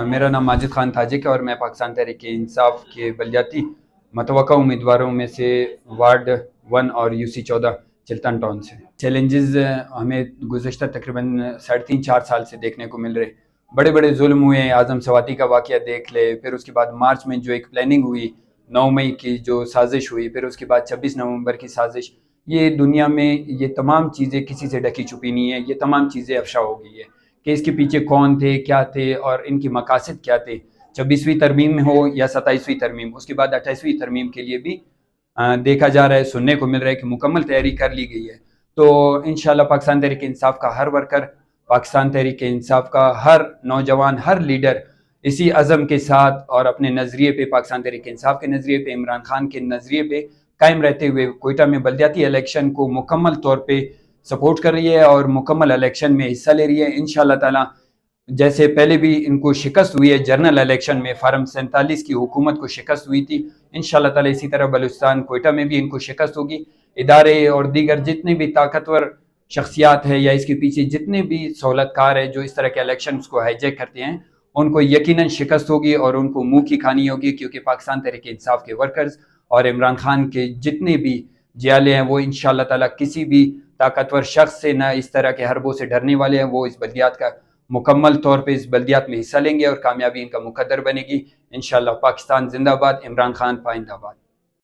میرا نام ماجد خان تاجک ہے اور میں پاکستان تحریک انصاف کے بلدیاتی متوقع امیدواروں میں سے وارڈ 1 اور UC 14 چلتن ٹاؤن سے۔ چیلنجز ہمیں گزشتہ تقریباً 3.5-4 سال سے دیکھنے کو مل رہے، بڑے بڑے ظلم ہوئے، اعظم سواتی کا واقعہ دیکھ لے، پھر اس کے بعد مارچ میں جو ایک پلاننگ ہوئی، 9 مئی کی جو سازش ہوئی، پھر اس کے بعد 26 نومبر کی سازش، یہ دنیا میں یہ تمام چیزیں کسی سے ڈھکی چھپی نہیں ہیں، یہ تمام چیزیں افشا ہو گئی ہے کہ اس کے پیچھے کون تھے، کیا تھے اور ان کی مقاصد کیا تھے۔ 26ویں ترمیم ہو یا 27ویں ترمیم، اس کے بعد 28ویں ترمیم کے لیے بھی دیکھا جا رہا ہے، سننے کو مل رہا ہے کہ مکمل تیاری کر لی گئی ہے۔ تو انشاءاللہ پاکستان تحریک انصاف کا ہر ورکر، پاکستان تحریک انصاف کا ہر نوجوان، ہر لیڈر اسی عزم کے ساتھ اور اپنے نظریے پہ، پاکستان تحریک انصاف کے نظریے پہ، عمران خان کے نظریے پہ قائم رہتے ہوئے کوئٹہ میں بلدیاتی الیکشن کو مکمل طور پہ سپورٹ کر رہی ہے اور مکمل الیکشن میں حصہ لے رہی ہے۔ انشاءاللہ تعالی جیسے پہلے بھی ان کو شکست ہوئی ہے جنرل الیکشن میں، فارم 47 کی حکومت کو شکست ہوئی تھی، انشاءاللہ تعالی اسی طرح بلوچستان کوئٹہ میں بھی ان کو شکست ہوگی۔ ادارے اور دیگر جتنے بھی طاقتور شخصیات ہیں یا اس کے پیچھے جتنے بھی سہولت کار ہیں جو اس طرح کے الیکشنز کو ہائی جیک کرتے ہیں، ان کو یقیناً شکست ہوگی اور ان کو منہ کی کھانی ہوگی، کیونکہ پاکستان تحریک انصاف کے ورکرز اور عمران خان کے جتنے بھی جیالے ہیں وہ انشاءاللہ تعالی کسی بھی طاقتور شخص سے، نہ اس طرح کے حربوں سے ڈرنے والے ہیں۔ وہ اس بلدیات کا مکمل طور پہ اس بلدیات میں حصہ لیں گے اور کامیابی ان کا مقدر بنے گی۔ انشاءاللہ پاکستان زندہ باد، عمران خان پائندہ باد۔